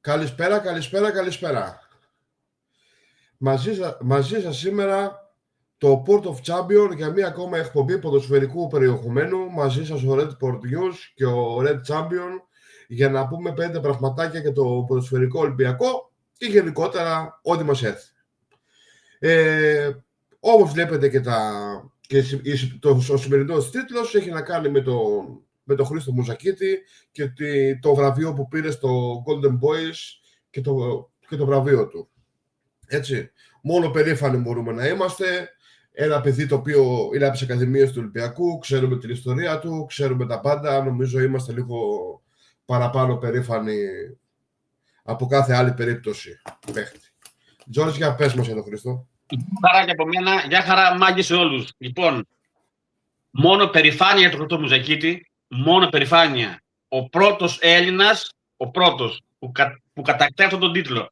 Καλησπέρα, καλησπέρα, καλησπέρα. Μαζί σας σήμερα το Port of Champion για μία ακόμα εκπομπή ποδοσφαιρικού περιεχομένου. Μαζί σας ο Red Port News και ο Red Champion για να πούμε 5 πραγματάκια για το ποδοσφαιρικό Ολυμπιακό και γενικότερα ό,τι μας έρθει. Όπως βλέπετε ο σημερινός τίτλος έχει να κάνει με τον Χρήστο Μουζακίτη και το βραβείο που πήρε στο Golden Boys και το βραβείο του. Έτσι, μόνο περήφανοι μπορούμε να είμαστε. Ένα παιδί το οποίο είναι από τις ακαδημίες του Ολυμπιακού, ξέρουμε την ιστορία του, ξέρουμε τα πάντα. Νομίζω είμαστε λίγο παραπάνω περήφανοι από κάθε άλλη περίπτωση παίχτη. Τζόρτζ, για πες μας για τον Χρήστο. Χαρά και από μένα, γεια χαρά μάγκη σε όλους. Λοιπόν, μόνο περηφάνεια του Χρήστο Μουζακίτη, μόνο περηφάνεια. Ο πρώτος Έλληνας, που κατακτάει αυτόν τον τίτλο.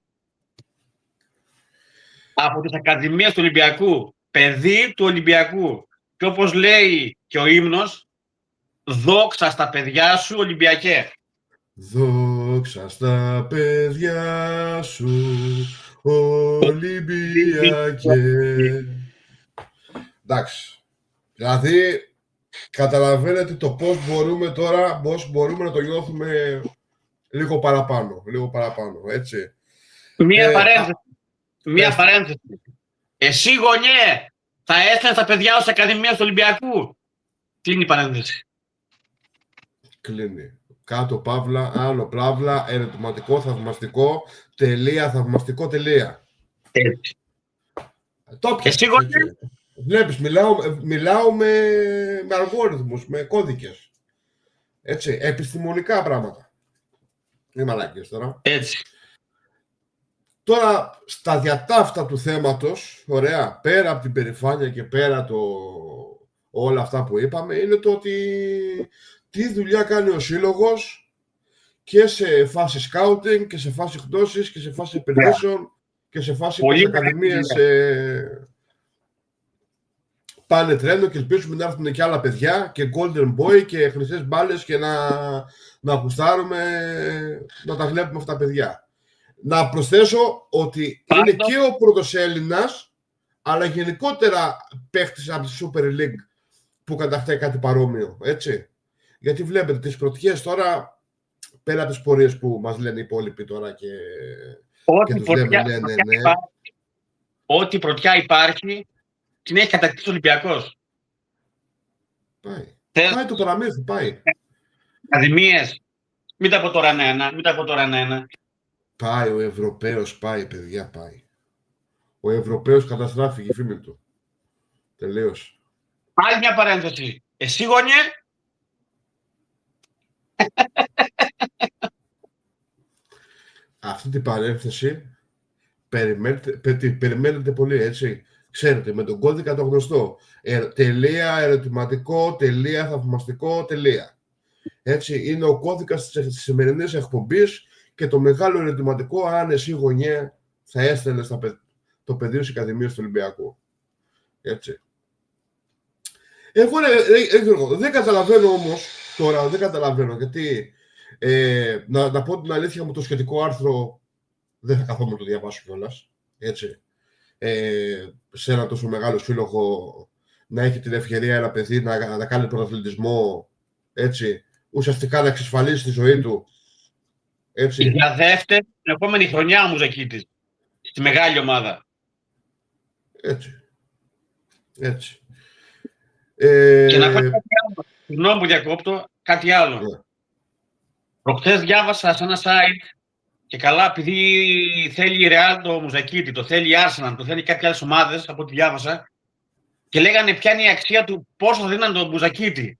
Από τις ακαδημίες του Ολυμπιακού, παιδί του Ολυμπιακού. Και όπως λέει και ο ύμνος, δόξα στα παιδιά σου Ολυμπιακέ. Δόξα στα παιδιά σου Ολυμπιακέ. Εντάξει. Δηλαδή, καταλαβαίνετε το πώς μπορούμε να το νιώθουμε λίγο παραπάνω, έτσι. Μία παρένθεση. Εσύ γονιέ, θα έστελνες τα παιδιά ως ακαδημία του Ολυμπιακού. Κλείνει η παρένθεση. Κλείνει. Κάτω παύλα, άνω παύλα, ερωτηματικό, θαυμαστικό, τελεία, θαυμαστικό, τελεία. Έτσι. Το πιες, εσύ γονιέ. Βλέπεις, μιλάω με αλγόριθμους, με κώδικες. Έτσι, επιστημονικά πράγματα. Είναι μαλάκες τώρα. Έτσι. Τώρα, στα διατάφτα του θέματος, ωραία, πέρα από την περηφάνεια και πέρα όλα αυτά που είπαμε, είναι το ότι τι δουλειά κάνει ο σύλλογος και σε φάση σκάουτινγκ και σε φάση γνώσης και σε φάση επενδύσεων και σε φάση που οι ακαδημίες πάνε τρένο και ελπίζουμε να έρθουν και άλλα παιδιά και Golden Boy και χρυσές μπάλες και να γουστάρουμε να τα βλέπουμε αυτά τα παιδιά. Να προσθέσω ότι είναι και ο πρώτος Έλληνας, αλλά γενικότερα παίχτης από τη Super League που κατακτάει κάτι παρόμοιο, έτσι. Γιατί βλέπετε τις πρωτιές τώρα, πέρα από τις πορείες που μας λένε οι υπόλοιποι τώρα και τους λέμε ναι. Ό,τι πρωτιά υπάρχει, την έχει κατακτήσει ο Ολυμπιακός. Πάει το παραμύθι, πάει. Ακαδημίες, μην τα πω τώρα ένα. Πάει ο Ευρωπαίος, πάει παιδιά, πάει. Ο Ευρωπαίος καταστράφηκε η φήμη του. Τελείως. Άλλη μια παρένθεση. Εσύ γονιέ. Αυτή την παρένθεση περιμένετε πολύ, έτσι. Ξέρετε, με τον κώδικα το γνωστό. Τελεία, ερωτηματικό, τελεία, θαυμαστικό, τελεία. Έτσι, είναι ο κώδικας της σημερινής εκπομπής και το μεγάλο ερωτηματικό αν εσύ γονιέ θα έστελνες το πεδίο της Ακαδημίας του Ολυμπιακού. Έτσι. Εγώ δεν καταλαβαίνω όμως τώρα, γιατί να πω την αλήθεια μου, το σχετικό άρθρο δεν θα καθόμουν να το διαβάσω κιόλας. Έτσι. Σε ένα τόσο μεγάλο σύλλογο να έχει την ευκαιρία ένα παιδί να κάνει πρωταθλητισμό, έτσι, ουσιαστικά να εξασφαλίσει τη ζωή του. Έτσι. Για δεύτερη, την επόμενη χρονιά ο Μουζακίτης, στη μεγάλη ομάδα. Έτσι. Και να πω κάτι άλλο, συγγνώμη που διακόπτω, κάτι άλλο. Προχθές διάβασα σε ένα site και καλά, επειδή θέλει η Real το Μουζακίτη, το θέλει η Arsenal, το θέλει κάποιες άλλες ομάδες, από ό,τι διάβασα, και λέγανε ποια είναι η αξία του, πόσο θα δίναν το Μουζακίτη.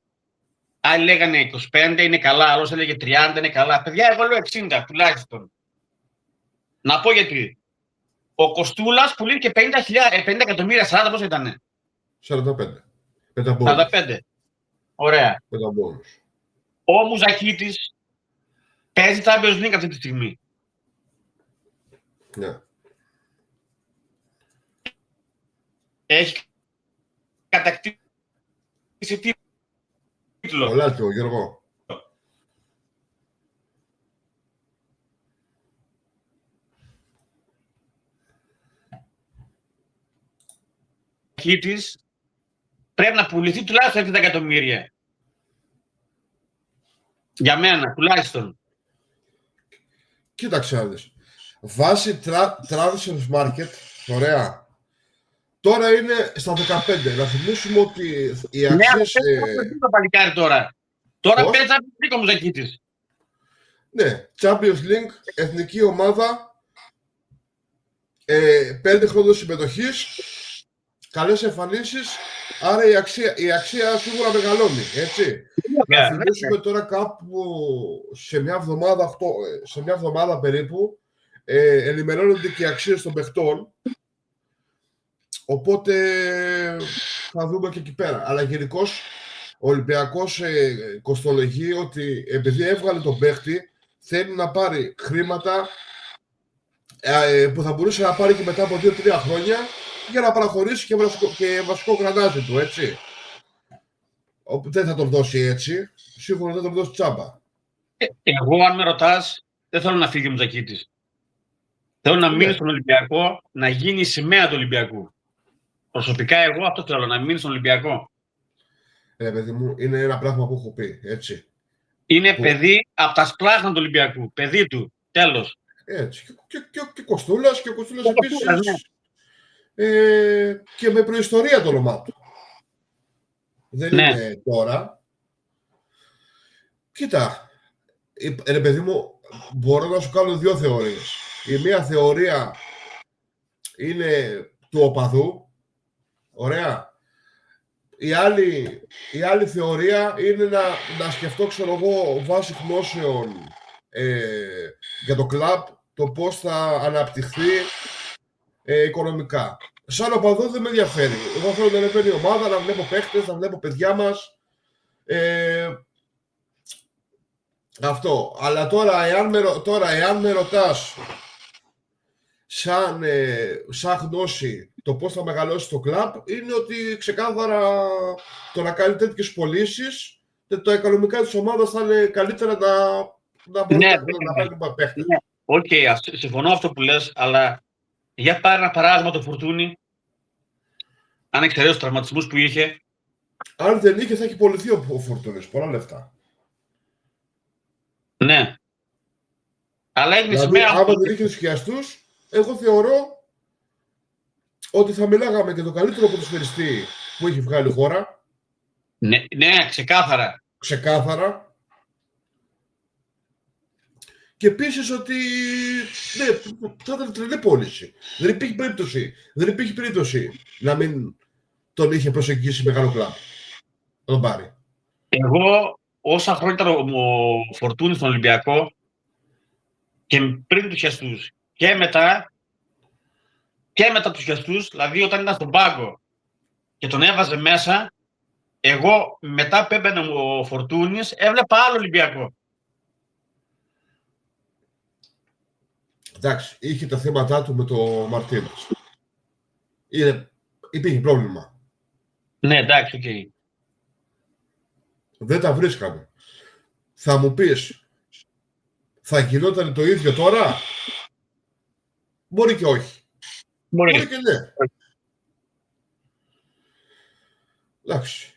Άλλοι λέγανε 25 είναι καλά, άλλος έλεγε 30 είναι καλά. Παιδιά, εγώ λέω 60 τουλάχιστον. Να πω γιατί. Ο Κοστούλας που λέει και 50 εκατομμύρια, 40 πόσο ήτανε. 45. 45. Ωραία. Μεταμπόνους. Ο Μουζακίτης παίζει Champions League αυτή τη στιγμή. Ναι. Έχει κατακτήσει τίτλο. Πολλά του, Γιώργο. Μουζακίτης πρέπει να πουληθεί τουλάχιστον 60 εκατομμύρια. Για μένα, τουλάχιστον. Κοίταξε να δεις. Βάση transfer market, ωραία. Τώρα είναι στα 15. Να θυμίσουμε ότι οι αξίες... Ναι, το παλικάρι τώρα. Τώρα παίζει να πει ο Μουζακίτης. Ναι, Champions League, εθνική ομάδα, 5 χρόνια συμμετοχής, καλές εμφανίσεις, άρα η αξία σίγουρα μεγαλώνει, έτσι. Να θυμίσουμε τώρα κάπου σε μια εβδομάδα περίπου, ενημερώνονται και οι αξίες των παιχτών, οπότε θα δούμε και εκεί πέρα. Αλλά γενικώς ο Ολυμπιακός κοστολογεί ότι επειδή έβγαλε τον παίχτη, θέλει να πάρει χρήματα που θα μπορούσε να πάρει και μετά από 2-3 χρόνια για να παραχωρήσει και βασικό γρανάζι του, έτσι. Δεν θα τον δώσει έτσι, σίγουρα δεν θα τον δώσει τσάμπα. Εγώ, αν με ρωτάς, δεν θέλω να φύγει ο Μουζακίτης. Θέλω να μείνει στον Ολυμπιακό, να γίνει η σημαία του Ολυμπιακού. Προσωπικά εγώ αυτό θέλω, να μείνει στον Ολυμπιακό. Παιδί μου, είναι ένα πράγμα που έχω πει, έτσι. Είναι παιδί από τα σπλάχνα του Ολυμπιακού. Παιδί του. Τέλος. Έτσι. Και Κοστούλας, και ο Κοστούλας επίσης. Και με προϊστορία το όνομά του. Δεν είναι τώρα. Κοίτα, ρε παιδί μου, μπορώ να σου κάνω 2 θεωρίες. Η μία θεωρία είναι του οπαδού. Ωραία. Η άλλη θεωρία είναι να σκεφτώ, ξέρω εγώ, βάσει γνώσεων για το κλαμπ, το πώς θα αναπτυχθεί οικονομικά. Σαν οπαδό δεν με ενδιαφέρει. Εγώ θέλω να ανεβαίνει η ομάδα, να βλέπω παίχτες, να βλέπω παιδιά μας. Αυτό. Αλλά τώρα, εάν με ρωτάς σαν γνώση το πώς θα μεγαλώσει το κλαμπ, είναι ότι ξεκάθαρα το να κάνει τέτοιες πωλήσεις, τα οικονομικά της ομάδας θα είναι καλύτερα να πάρει παίχτες. Οκ, συμφωνώ αυτό που λες, αλλά για πάρε ένα παράδειγμα το Φορτούνι, αν εξαιρέσει τους τραυματισμούς που είχε. Αν δεν είχε, θα έχει πωληθεί ο Φορτούνης, πολλά λεφτά. Ναι. Αλλά έγινε δηλαδή, σημαία... άμα δεν είχε τους χιαστούς, εγώ θεωρώ ότι θα μιλάγαμε και το καλύτερο ποδοσφαιριστή που έχει βγάλει η χώρα. Ναι, ξεκάθαρα. Ξεκάθαρα. Και επίσης ότι ναι, θα ήταν τρελή πώληση. Δεν υπήρχε περίπτωση να μην τον είχε προσεγγίσει μεγάλο κλαμπ. Να τον πάρει. Εγώ, όσα χρόνια ήταν ο Φορτούνης στον Ολυμπιακό και πριν τους χιαστούς και μετά τους χιαστούς, δηλαδή όταν ήταν στον πάγκο και τον έβαζε μέσα, εγώ μετά που έμπαινε ο Φορτούνης έβλεπα άλλο Ολυμπιακό. Εντάξει, είχε τα θέματα του με το Μαρτίνες. Υπήρχε πρόβλημα. Ναι, εντάξει, οκ. Δεν τα βρίσκαμε. Θα μου πεις, θα γινόταν το ίδιο τώρα? Μπορεί και όχι. Μπορεί και ναι. Εντάξει.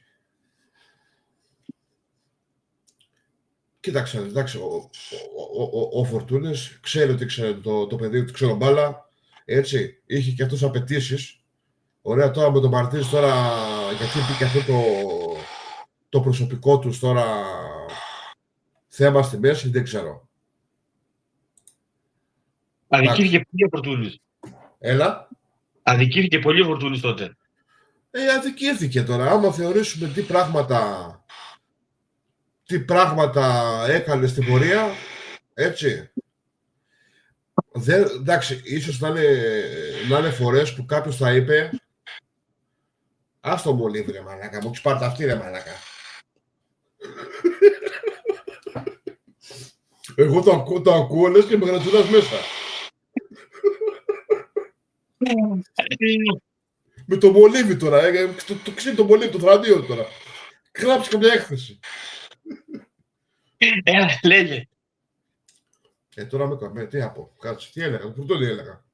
Κοίταξε, εντάξει, ο Φορτούνης ξέρει ότι ξέρει το παιδί του, ξέρω μπάλα, έτσι, είχε και αυτούς απαιτήσεις. Ωραία, τώρα με τον Μαρτίνς τώρα, γιατί μπήκε αυτό το προσωπικό τους τώρα θέμα στη μέση, δεν ξέρω. Αδικήθηκε πολύ ο Φορτούνης. Έλα. Αδικήθηκε πολύ ο Φορτούνης τότε. Αδικήθηκε τώρα, άμα θεωρήσουμε τι πράγματα έκανε στην πορεία, έτσι. Εντάξει, ίσως να είναι φορές που κάποιος θα είπε ας το μολύβι ρε μαλάκα, μου έχεις πάρει τα αυτή ρε μαλάκα. Εγώ το ακούω λες και με γρατσουλάς μέσα. Με το μολύβι τώρα, το ξύνει το μολύβι, το θραντίο τώρα. Γράψει καμιά έκθεση. Λέγε. Τώρα τι να πω, κάτσε, τι έλεγα, που το τι έλεγα.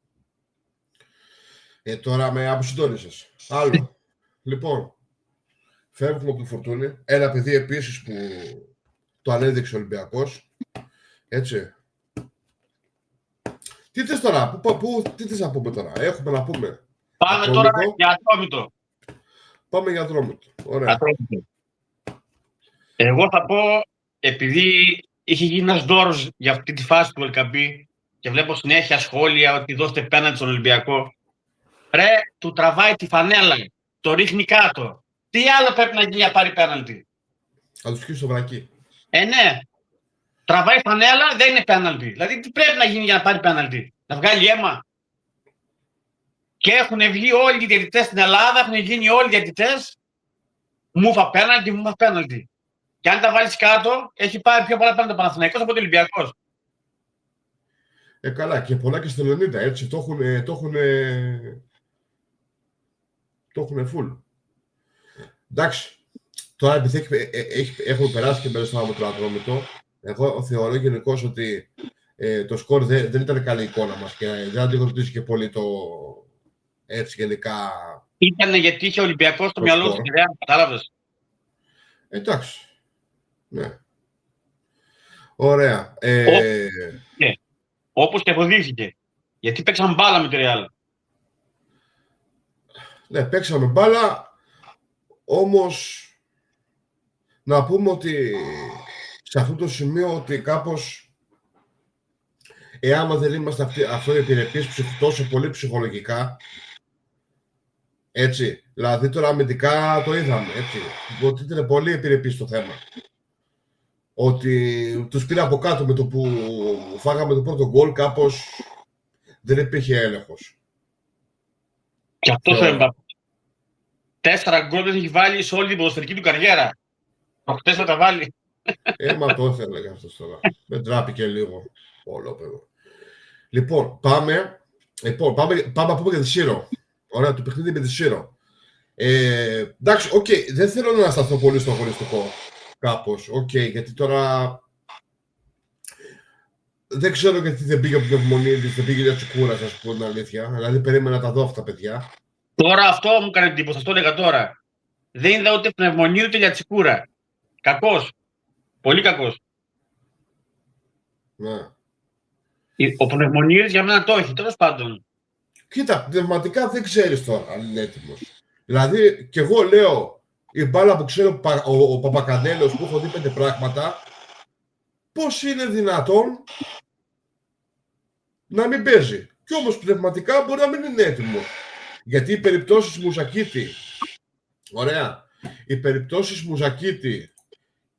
Τώρα με αποσυντώνησες. Άλλο. Λοιπόν, φεύγουμε από το Φορτούνι. Ένα παιδί επίσης που το ανέδειξε ο Ολυμπιακός. Έτσι. Τι θες τώρα, τι θες να πούμε τώρα, έχουμε να πούμε. Πάμε τώρα για Ατρόμητο. Πάμε για Ατρόμητο. Ωραία. Ατρόμητο. Εγώ θα πω, επειδή είχε γίνει ένας δώρος για αυτή τη φάση του Ελκαμπή και βλέπω συνέχεια σχόλια ότι δώστε πέναντι στον Ολυμπιακό. Ρε, του τραβάει τη φανέλα, το ρίχνει κάτω. Τι άλλο πρέπει να γίνει για πάρει πέναλτι. Θα του σκίσει στο βρακί. Ναι. Τραβάει φανέλα, δεν είναι πέναλτι. Δηλαδή, τι πρέπει να γίνει για να πάρει πέναλτι. Να βγάλει αίμα. Και έχουν βγει όλοι οι διαιτητές στην Ελλάδα, έχουν γίνει όλοι οι διαιτητές. Μούφα πέναλτι. Και αν τα βάλεις κάτω, έχει πάρει πιο πολλά πέναλτι ο Παναθηναϊκός από τον Ολυμπιακός. Καλά, και πολλά και στο 90, έτσι. Το έχουν full. Εντάξει. Τώρα, επειδή έχουν περάσει και μέσα από το Ατρόμητο, εγώ θεωρώ γενικώς ότι το σκορ δεν ήταν καλή εικόνα μας και δεν αντικροτήσει και πολύ το έτσι γενικά. Ήτανε γιατί είχε ο Ολυμπιακός στο μυαλό του, κατάλαβες. Εντάξει. Ναι. Ωραία. Όπως και αποδείχθηκε. Γιατί παίξαμε μπάλα με τη Ρεάλ. Ναι, παίξαμε μπάλα, όμως να πούμε ότι σε αυτό το σημείο ότι κάπως εάν δεν είμαστε αυτό επιρρεπείς τόσο πολύ ψυχολογικά, έτσι, δηλαδή τώρα αμυντικά το είδαμε, έτσι, ότι ήταν πολύ επιρρεπείς το θέμα. Ότι τους πήρε από κάτω με το που φάγαμε το πρώτο γκολ, κάπως δεν υπήρχε έλεγχος. Και αυτός ο Εμπαπέ. 4 γκολ δεν έχει βάλει σε όλη την ποδοσφαιρική του καριέρα. Προχτές θα τα βάλει. Μα το ήθελα για αυτός τώρα. Δεν τράπηκε λίγο. Όλο παιδό. Λοιπόν, πάμε να πούμε για τη Σύρο. Ωραία, το παιχνίδι με τη Σύρο. Εντάξει, οκ, δεν θέλω να σταθώ πολύ στο αγωνιστικό. Κάπως, γιατί τώρα δεν ξέρω γιατί δεν πήγε από την Πνευμονίδης, δεν πήγε για Τσικούρας, ας πούμε την αλήθεια. Δηλαδή περίμενα να τα δω αυτά τα παιδιά. Τώρα αυτό μου έκανε εντύπωση, αυτό έλεγα τώρα. Δεν είδα ούτε Πνευμονίδη ούτε για Τσικούρα. Κακός. Πολύ κακός. Ναι. Ο Πνευμονίδης για μένα το έχει, τέλος πάντων. Κοίτα, πνευματικά δεν ξέρεις τώρα αν είναι έτοιμος. Δηλαδή, κι εγώ λέω, η μπάλα που ξέρω ο Παπακανέλος που έχω δει 5 πράγματα, πώς είναι δυνατόν να μην παίζει. Κι όμως πνευματικά μπορεί να μην είναι έτοιμος. Γιατί οι περιπτώσεις Μουζακίτη, ωραία, οι περιπτώσεις Μουζακίτη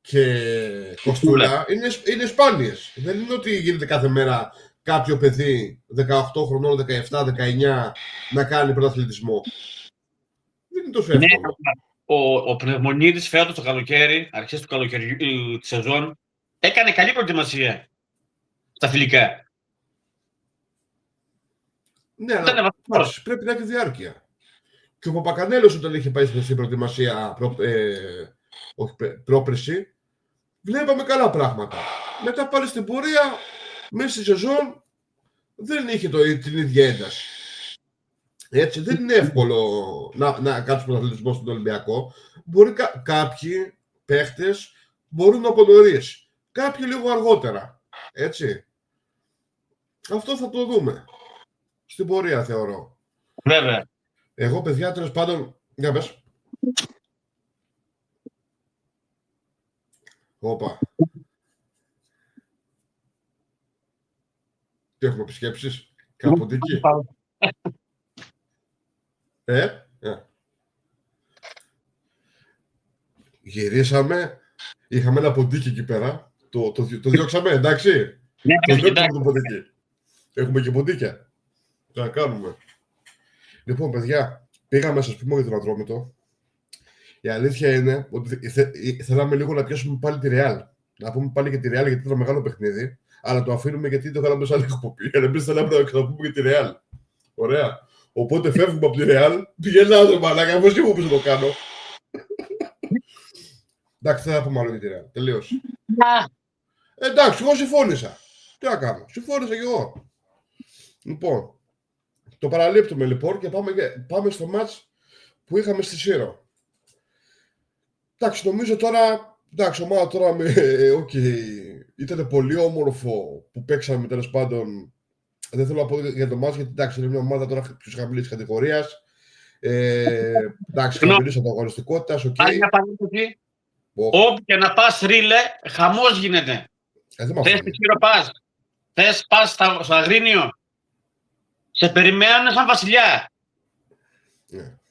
και Κοστούλα είναι σπάνιες. Δεν είναι ότι γίνεται κάθε μέρα κάποιο παιδί 18 χρονών, 17, 19 να κάνει πρωταθλητισμό. Δεν είναι τόσο εύκολο. Ο Πνευμονίδης φέτος το καλοκαίρι, αρχές του καλοκαιριού της σεζόν, έκανε καλή προετοιμασία στα φιλικά. Ναι, αλλά πρέπει να έχει διάρκεια. Και ο Παπακανέλος όταν είχε πάει στην προετοιμασία πρόπερση, βλέπαμε καλά πράγματα. Μετά πάλι στην πορεία, μέσα στη σεζόν, δεν είχε την ίδια ένταση. Έτσι, δεν είναι εύκολο να κάνεις πρωταθλητισμό στον Ολυμπιακό. Μπορεί κάποιοι παίχτες μπορούν από νωρίς. Κάποιοι λίγο αργότερα. Έτσι. Αυτό θα το δούμε. Στην πορεία θεωρώ. Βέβαια. Εγώ, παιδιά, τέλος πάντων. Για πες. Όπα. Τι έχουμε επισκέψεις. Καποντική. Γυρίσαμε. Είχαμε ένα ποντίκι εκεί πέρα. Το διώξαμε, εντάξει. Ναι, το διώξαμε το ποντίκι. Έχουμε και ποντίκια. Τι να κάνουμε. Λοιπόν, παιδιά, πήγαμε να σας πούμε για τον Ατρόμητο. Η αλήθεια είναι ότι θέλαμε λίγο να πιάσουμε πάλι τη Ρεάλ. Να πούμε πάλι για τη Ρεάλ γιατί ήταν μεγάλο παιχνίδι. Αλλά το αφήνουμε γιατί το κάναμε σαν εκπομπή. Γιατί εμείς θέλαμε να ξαναπούμε για τη Ρεάλ. Ωραία. Οπότε φεύγουμε από τη Ρεάλ. Πηγαίνω άντρο μαλάκα, πώς μου πεις να το κάνω. Εντάξει, δεν θα πούμε άλλο για τη Ρεάλ. Τελείωσε. Εντάξει, εγώ συμφώνησα. Τι να κάνω. Συμφώνησα κι εγώ. Λοιπόν, το παραλείπτουμε λοιπόν και πάμε στο μάτς που είχαμε στη Σύρο. Εντάξει, νομίζω τώρα. Εντάξει, ομάδα τώρα ήταν πολύ όμορφο που παίξαμε, τέλος πάντων. Δεν θέλω να πω για το μάτς, γιατί εντάξει, είναι μια ομάδα τώρα πιο χαμηλής κατηγορίας. Εντάξει, χαμηλής ανταγωνιστικότητας, οκ. Άλλη μια παρένθεση. Όπου και να πας, Ρίλε, χαμός γίνεται. Θες τη Σύρο πας. Θες πας στο Αγρίνιο. Σε περιμένουν σαν βασιλιά.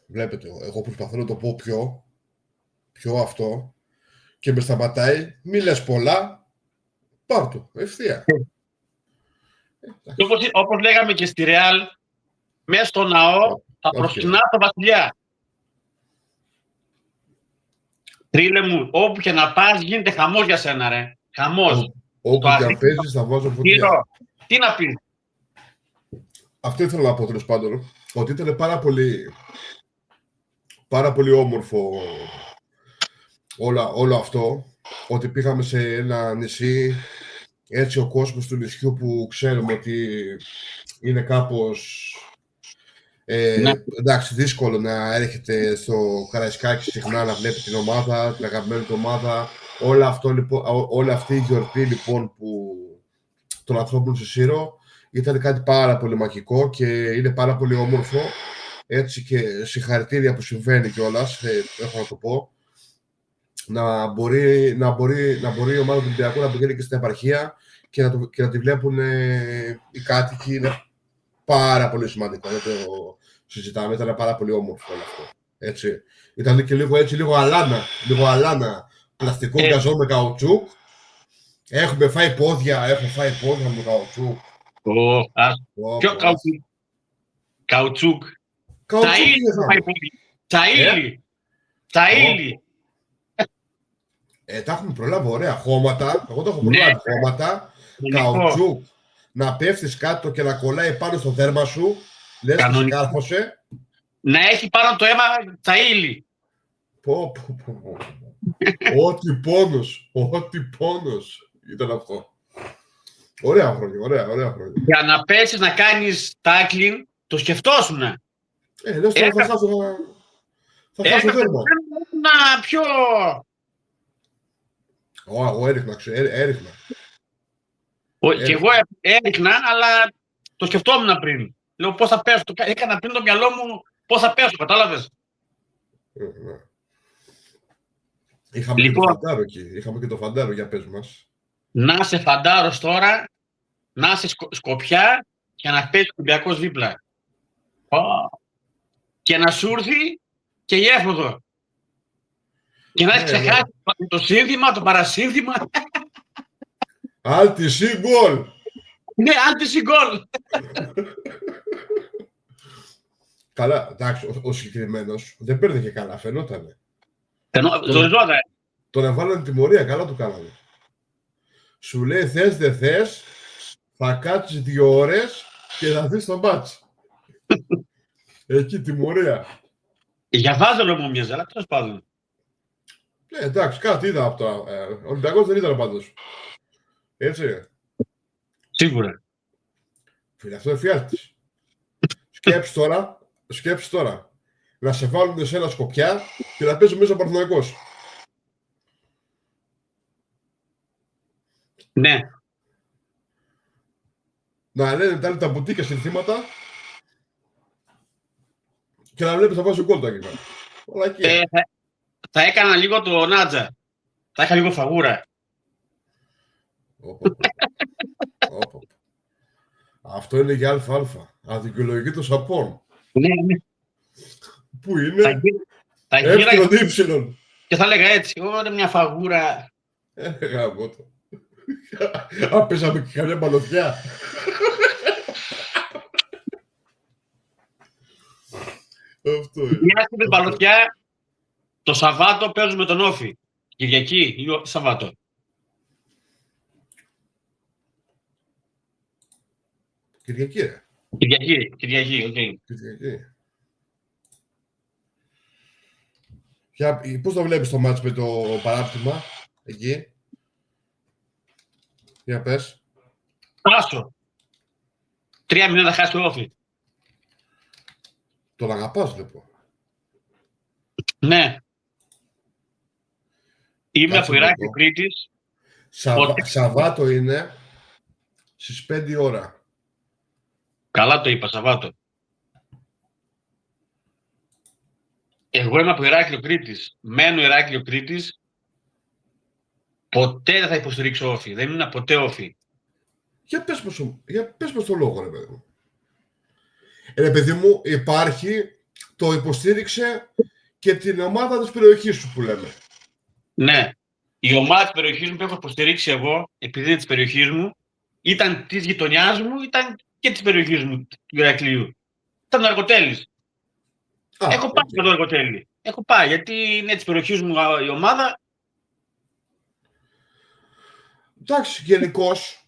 Βλέπετε, εγώ προσπαθώ να το πω πιο αυτό και με σταματάει. Μη λες πολλά, πάρ' το, ευθεία. Όπως λέγαμε και στη Ρεάλ, μέσα στο ναό θα προσκυνά το βασιλιά. Τρίλε μου, όπου και να πας γίνεται χαμός για σένα, ρε. Χαμός. Όπου και αν παίζεις θα βάζω φωτιά. Τι να πεις. Αυτό ήθελα να πω, τέλος πάντων, ότι ήταν πάρα πολύ όμορφο όλο αυτό, ότι πήγαμε σε ένα νησί, έτσι ο κόσμος του νησιού που ξέρουμε ότι είναι κάπως εντάξει, δύσκολο να έρχεται στο Καραϊσκάκι συχνά να βλέπει την ομάδα, την αγαπημένη του ομάδα. Όλη αυτή η γιορτή λοιπόν που των ανθρώπων στη Σύρο ήταν κάτι πάρα πολύ μαγικό και είναι πάρα πολύ όμορφο. Έτσι και συγχαρητήρια που συμβαίνει κιόλας, έχω να το πω. Να μπορεί η ομάδα του Ολυμπιακού να πηγαίνει και στην επαρχία και να τη βλέπουν οι κάτοικοι. Είναι πάρα πολύ σημαντικό. Δεν το συζητάμε. Ήταν πάρα πολύ όμορφο όλο αυτό. Έτσι. Ήταν και λίγο αλάνα. Πλαστικό γκαζό με καουτσούκ. Έχω φάει πόδια με καουτσούκ. Ποιο καουτσούκ. Τσαΐλι. Τα έχουμε προλάβει ωραία χώματα. Εγώ το έχω προλάβει χώματα. Καουτσούκ. Να πέφτεις κάτω και να κολλάει πάνω στο δέρμα σου. Λες και σκάρφωσε. Να έχει πάνω το αίμα τσαΐλι. Ό,τι πόνος ήταν αυτό. Ωραία χρόνια. Για να πέσεις να κάνεις tackling, το σκεφτόσουνα. Λες τώρα θα χάσω δέρμα. Ένα πιο... Εγώ έριχνα. Και εγώ έριχνα, αλλά το σκεφτόμουν πριν. Λέω πώς θα πέσω. Έκανα πριν το μυαλό μου πώς θα πέσω, κατάλαβες. Είχαμε και το φαντάρο εκεί. Είχαμε και το φαντάρο, για πες μας. Να είσαι φαντάρος τώρα, να είσαι Σκοπιά και να παίζει ο Ολυμπιακός δίπλα. Και να σου έρθει και η έφοδο. Και να έχει ξεχάσει το σύνθημα, το παρασύνθημα. Άλτισι γκολ. Ναι, άλτισι γκολ. Καλά, εντάξει, ο συγκεκριμένος δεν παίρνει και καλά, φαινότανε. Ζοριζόταν. Τον έβαλαν τιμωρία, καλά του κάνανε. Σου λέει θες δεν θες, θα κάτσεις 2 ώρες και θα δεις το μάτς. Εκεί τιμωρία. Για Βάζελο μου μοιάζει, αλλά τέλος πάντων. Εντάξει, κάτι είδα από το. Ο Ολυμπιακός δεν ήταν πάντως. Έτσι. Σίγουρα. Φίλε, αυτό είναι φιάλτης. Σκέψου τώρα. Να σε βάλουν σε ένα Σκοπιά και να παίζει μέσα ο Παναθηναϊκός. Ναι. Να λένε τα μπουτίκια συνθήματα και να βλέπεις να βάζει γκολ τα εκεί. Θα έκανα λίγο το Νάτζα. Θα είχα λίγο φαγούρα. Αυτό είναι για αλφα-αλφα. Αδικαιολογητό σαπών. Ναι. Πού είναι? Θα γύραγε ύψιλον. και θα έλεγα έτσι. Ωραία, μια φαγούρα. Γάμο το. Παίζαμε και καμιά μπαλωδιά. Αυτό είναι. Μια στιγμή μπαλωδιά. Το Σαββάτο παίζουμε τον Όφη. Κυριακή ή Σαββάτο. Κυριακή, ρε. Κυριακή, οκ. Κυριακή. Πώς το βλέπεις το μάτς με το παράπτυμα, εκεί? Για πες. Άσο. 3-0 θα χάσει το Όφη. Τον αγαπάς, λοιπόν. Ναι. Είμαι Κάτσε από να Ηράκλειο δω. Κρήτης. Σαββάτο είναι στις 5 ώρα. Καλά το είπα, Σαββάτο. Εγώ είμαι από Ηράκλειο Κρήτης. Μένω Ηράκλειο Κρήτης. Ποτέ δεν θα υποστηρίξω Όφη. Δεν ήμουν ποτέ Όφη. Για πες μας το λόγο, ρε παιδί μου. Ρε παιδί μου, υπάρχει, το υποστήριξε και την ομάδα της περιοχής σου που λέμε. Ναι. Η ομάδα της περιοχής μου που έχω υποστηρίξει εγώ, επειδή είναι της περιοχής μου, ήταν της γειτονιάς μου, ήταν και της περιοχής μου, του Ηρακλείου. Ήταν ο Αργοτέλης. Έχω πάει με τον Αργοτέλη. Έχω πάει, γιατί είναι της περιοχής μου η ομάδα. Εντάξει, γενικώς,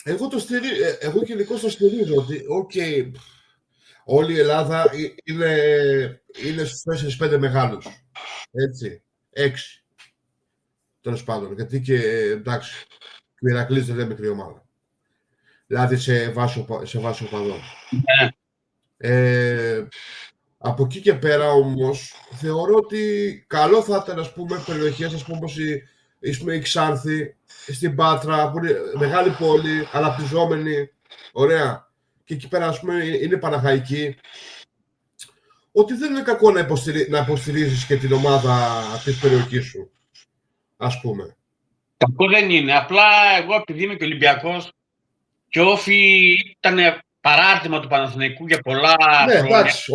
εγώ γενικώς το στηρίζω ότι, όλη η Ελλάδα είναι στους 4-5 μεγάλους. Έτσι, 6. Τέλος πάντων, γιατί και, εντάξει, ο Ηρακλής δεν είναι μικρή ομάδα. Δηλαδή σε βάση οπαδών. Ναι. Από εκεί και πέρα όμως, θεωρώ ότι καλό θα ήταν, ας πούμε, περιοχές, ας πούμε, όπως η Ξάνθη, στην Πάτρα, που είναι μεγάλη πόλη, αναπτυσσόμενη, ωραία. Και εκεί πέρα, ας πούμε, είναι Παναχαϊκή. Ότι δεν είναι κακό να υποστηρίζεις και την ομάδα της περιοχής σου, ας πούμε. Κακό δεν είναι. Απλά εγώ, επειδή είμαι και Ολυμπιακός, και ο Όφη ήταν παράρτημα του Παναθηναϊκού για πολλά Ναι, χρόνια. εντάξει,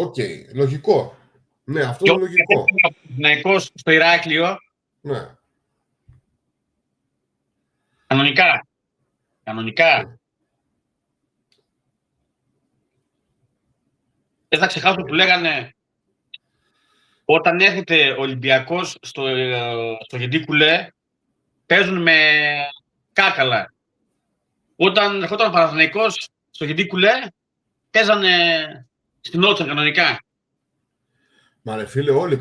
λογικό. Ναι, αυτό είναι λογικό. Και ο Παναθηναϊκός στο Ηράκλειο, Ναι. κανονικά. Δεν θα ξεχάσω που λέγανε όταν έρχεται ο Ολυμπιακός στο Γεντίκουλε, παίζουν με κάκαλα. Όταν ερχόταν ο Παναθηναϊκός στο Γεντίκουλε, παίζανε στην Ότσα κανονικά. Μα ρε φίλε, όλοι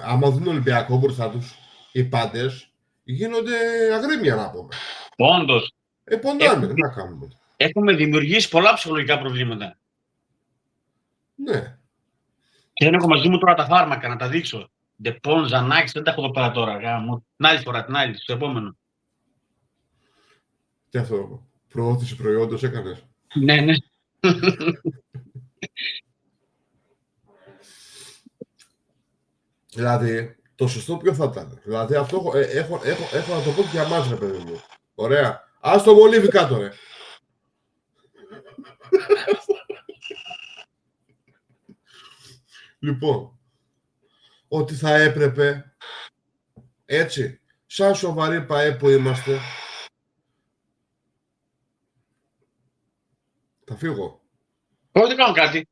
άμα δουν Ολυμπιακό μπροστά τους, οι πάντες, γίνονται αγρίμια να πούμε. Όντως. Πονάνε, τι να κάνουμε. Έχουμε δημιουργήσει πολλά ψυχολογικά προβλήματα. Ναι. Και δεν έχω μαζί μου τώρα τα φάρμακα να τα δείξω. Ντεπών, Ζανάκης, δεν τα έχω εδώ πέρα τώρα. Την άλλη φορά, στο επόμενο. Τι αυτό, προώθηση προϊόντος έκανες? Ναι. Δηλαδή, το σωστό ποιο θα ήταν? Δηλαδή, αυτό έχω να το πω και για μας, ρε παιδί μου. Ωραία. Ας το μολύβι κάτω, ρε. Λοιπόν, ότι θα έπρεπε, έτσι, σαν σοβαροί ΠΑΕ που είμαστε, θα φύγω. Εγώ δεν κάνω κάτι.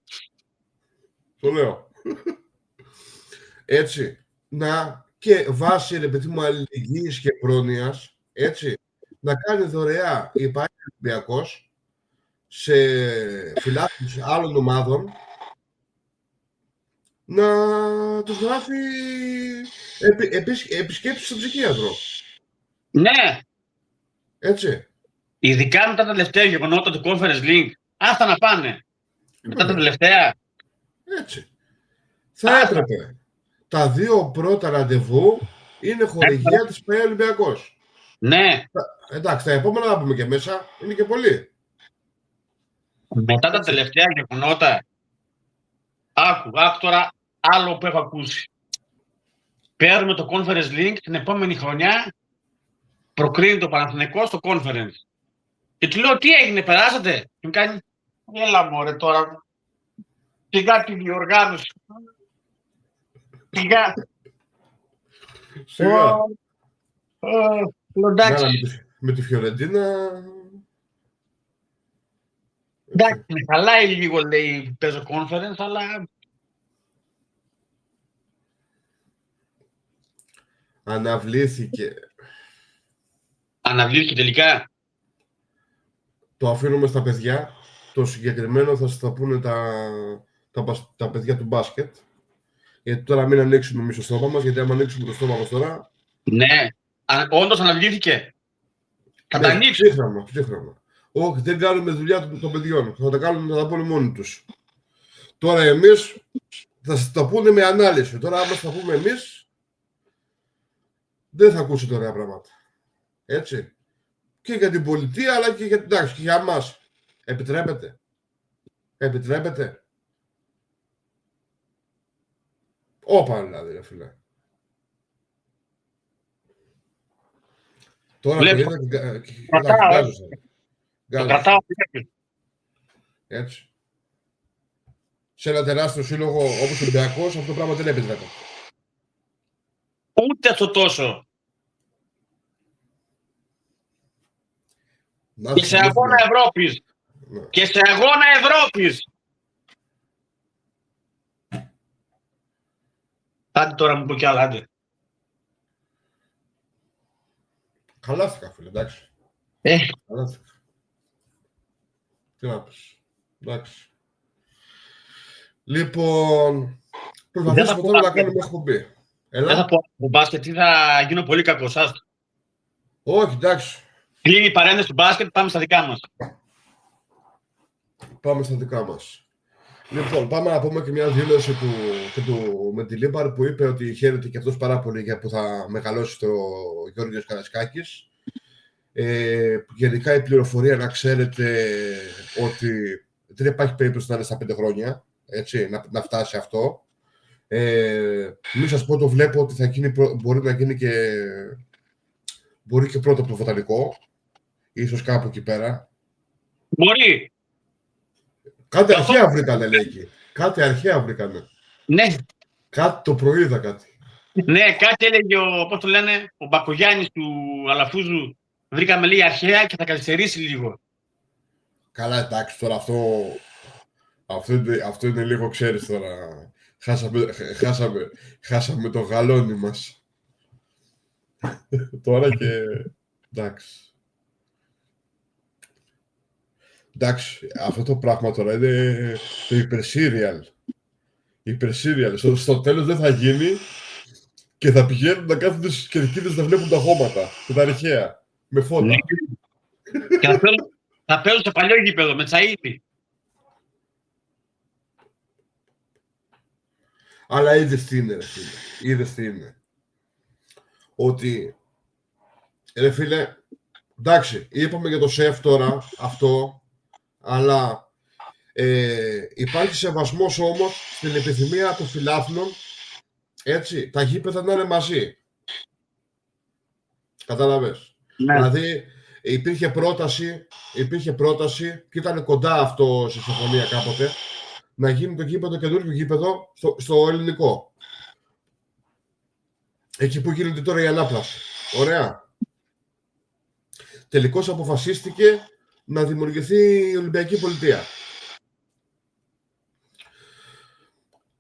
Το λέω. Έτσι, και βάσει, ρε παιδί μου, αλληλεγγύης και πρόνοιας, έτσι, να κάνει δωρεά η ΠΑΕ Ολυμπιακός σε φιλάθλους άλλων ομάδων, να τους γράφει επισκέψεις στον ψυχίατρο. Ναι. Έτσι. Ειδικά μετά τα τελευταία γεγονότα του Conference Link, άστα να πάνε. Μετά τα τελευταία. Έτσι. Θα έπρεπε. Τα 2 πρώτα ραντεβού είναι χορηγία της ΠΑΕ Ολυμπιακός. Ναι. Εντάξει, τα επόμενα να πούμε και μέσα, είναι και πολύ. Μετά τα τελευταία γεγονότα, άκου τώρα άλλο που έχω ακούσει. Παίρνουμε το Conference Link την επόμενη χρονιά, προκρίνει το Παναθηναϊκό στο Conference. Και του λέω, τι έγινε, περάσατε? Και μου κάνει, έλα μωρέ τώρα, σιγά τη διοργάνωση. Σιγά. Με τη Φιωρεντίνα. Εντάξει, με χαλάει λίγο, λέει, παίζω conference, αλλά... Αναβλήθηκε. Αναβλήθηκε τελικά. Το αφήνουμε στα παιδιά. Το συγκεκριμένο θα σας τα πούνε τα παιδιά του μπάσκετ. Γιατί τώρα μην ανοίξουμε εμείς το στόμα μας, γιατί άμα ανοίξουμε το στόμα μας τώρα... Ναι, όντως αναβλήθηκε. Θα τα ανοίξουμε. Ψύχραμα. Όχι, δεν κάνουμε δουλειά των παιδιών. Θα τα πούνε μόνοι τους. Τώρα εμείς Θα σας το πούνε με ανάλυση. Τώρα, άμα θα πούμε εμείς, δεν θα ακούσετε ωραία πράγματα. Έτσι. Και για την πολιτεία, αλλά και για, εντάξει, και για μας. Επιτρέπεται. Επιτρέπεται. Όπα δηλαδή, ρε φίλε. Τώρα το είδα και το κρατάω. Έτσι. Σε ένα τεράστιο σύλλογο όπως ο Ολυμπιακός, αυτό το πράγμα δεν επιτρέπεται. Ούτε αυτό τόσο. Και σε αγώνα Ευρώπης. Ναι. Και σε αγώνα Ευρώπης. Άντε τώρα μου πω κι άλλα, άντε. Χαλάστηκα, φίλε, εντάξει. Χαλάστηκα. Τι να πεις. Εντάξει. Λοιπόν, προσπαθήσουμε τώρα να κάνουμε εκπομπή. Δεν θα πω από μπάσκετ, τι θα γίνω πολύ κακός. Όχι, εντάξει. Κλείνει η παρένθεση του μπάσκετ, πάμε στα δικά μας. Πάμε στα δικά μας. Λοιπόν, πάμε να πούμε και μια δήλωση του Μεντιλίμπαρ που είπε ότι χαίρεται και αυτός πάρα πολύ για που θα μεγαλώσει το Γιώργος Καραϊσκάκης. Γενικά η πληροφορία, να ξέρετε, ότι δεν υπάρχει περίπτωση να είναι στα 5 χρόνια, έτσι, να φτάσει αυτό. Μην σας πω, το βλέπω ότι θα γίνει, μπορεί να γίνει και πρώτο από το βοτανικό, ίσως κάπου εκεί πέρα. Μπορεί. Κάτι αρχαία βρήκανε, λέει εκεί. Κάτι αρχαία βρήκανε. Ναι. Κάτι το προείδα κάτι. Ναι, κάτι έλεγε πώς το λένε, ο Μπακογιάννης του Αλαφούζου. Βρήκαμε λίγη αρχαία και θα καθυστερήσει λίγο. Καλά, εντάξει, τώρα αυτό είναι λίγο, ξέρεις τώρα. Χάσαμε το γαλόνι μας. Τώρα και... Εντάξει, αυτό το πράγμα τώρα είναι το υπερσύριαλ. Στο τέλος δεν θα γίνει και θα πηγαίνουν να κάθονται στις κερκίδες να βλέπουν τα χώματα και τα αρχαία, με φώτα. Ναι. Και θα παίζουν στο παλιό γήπεδο, με Τσαΐπη. Αλλά είδες τι είναι, ρε φίλε. Είδες τι είναι. Ότι, ρε φίλε, εντάξει, είπαμε για το ΣΕΦ τώρα, αυτό, αλλά υπάρχει σεβασμός όμως στην επιθυμία των φιλάθλων, έτσι, τα γήπεδα να είναι μαζί. Κατάλαβες. Ναι. Δηλαδή, υπήρχε πρόταση και ήταν κοντά αυτό σε συμφωνία κάποτε, να γίνει το γήπεδο, καινούργιο γήπεδο στο ελληνικό. Εκεί που γίνεται τώρα η ανάπλαση. Ωραία. Τελικώς αποφασίστηκε να δημιουργηθεί η Ολυμπιακή Πολιτεία.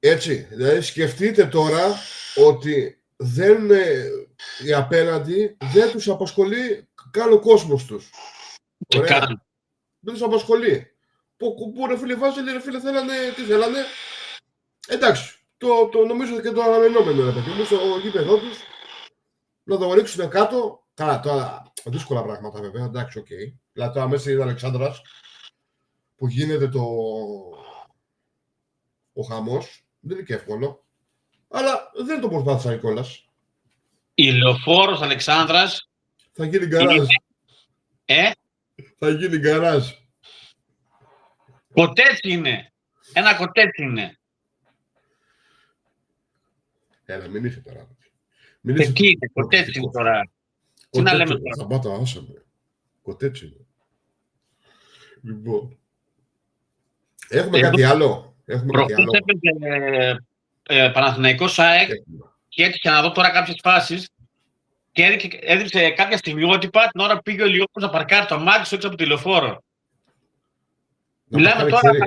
Έτσι, δηλαδή σκεφτείτε τώρα ότι οι απέναντι δεν τους απασχολεί καν ο κόσμος τους. Ωραία. Δεν τους απασχολεί. Που ρε φίλε βάζελοι, ρε φίλε τι θέλανε. Εντάξει, το νομίζω και το αναμενόμενο, ρε παιδί μου, στο γήπεδό τους, να το ρίξουν κάτω. Καλά, τώρα δύσκολα πράγματα βέβαια, εντάξει, οκ. Δηλαδή τώρα μέσα είναι Αλεξάνδρας που γίνεται ο χαμός, δεν είναι και εύκολο, αλλά δεν το προσπάθησαν κιόλας. Η Λεωφόρος Αλεξάνδρας θα γίνει γκαράζ. Θα γίνει γκαράζ. Κοτέτσι είναι. Ένα κοτέτσι είναι. Έλα, μην είσαι τώρα. Εκεί είναι, κοτέτσι είναι τώρα. Τι να λέμε τώρα. Σταμάτα, άσαμε. Κοτέτσι είναι. Λοιπόν. Έχουμε κάτι άλλο. Προχθές έπαιζε Παναθηναϊκός ΑΕΚ και έτυχε να δω τώρα κάποιες φάσεις και έδειξε κάποια στιγμιότυπα την ώρα που πήγε ο Λιώπος να παρκάρει το μάτι έξω από τη Λεωφόρο. Μιλάμε τώρα... Να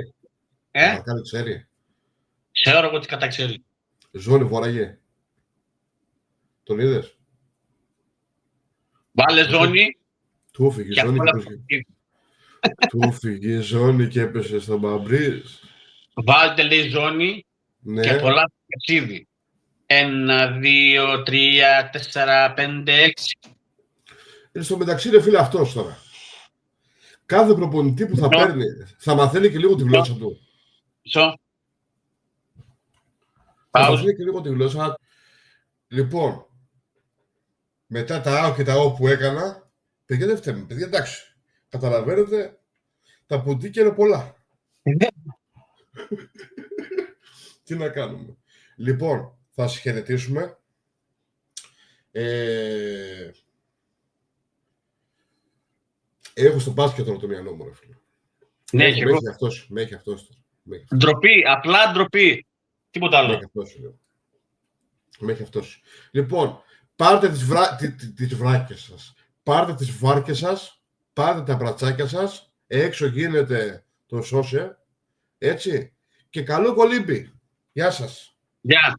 παρκάρει ξέρει. Ξέρω εγώ τι καταξέρει. Ζώνη φοράγε. Τον είδες. Βάλε ζώνη. Του έφυγε η ζώνη και έπεσε στο Μπαμπρίζ. Βάλτε λέει ζώνη και πολλά ταξίδι. 1, 2, 3, 4, 5, 6. Στο μεταξύ ρε φίλε αυτός τώρα. Κάθε προπονητή που θα παίρνει θα μαθαίνει και λίγο τη γλώσσα του. Θα μας λέει και λίγο τη γλώσσα. Λοιπόν, μετά τα ΑΟ και τα Ο που έκανα, παιδιά δεν φταίμε. Παιδιά, εντάξει. Καταλαβαίνετε, τα ποντίκια είναι πολλά. Τι να κάνουμε. Λοιπόν, θα σας χαιρετήσουμε. Έχω στο μπάσκετ τώρα το μυαλό μου, ρε φίλε. Ναι, με έχει αυτός. Ντροπή, απλά ντροπή. Τίποτα άλλο. Με έχει αυτός. Λοιπόν, πάρτε τις βράκες σας. Πάρτε τις βάρκες σας. Πάρτε τα μπρατσάκια σας. Έξω γίνεται το σώσε. Έτσι. Και καλό κολύμπι. Γεια σας. Γεια.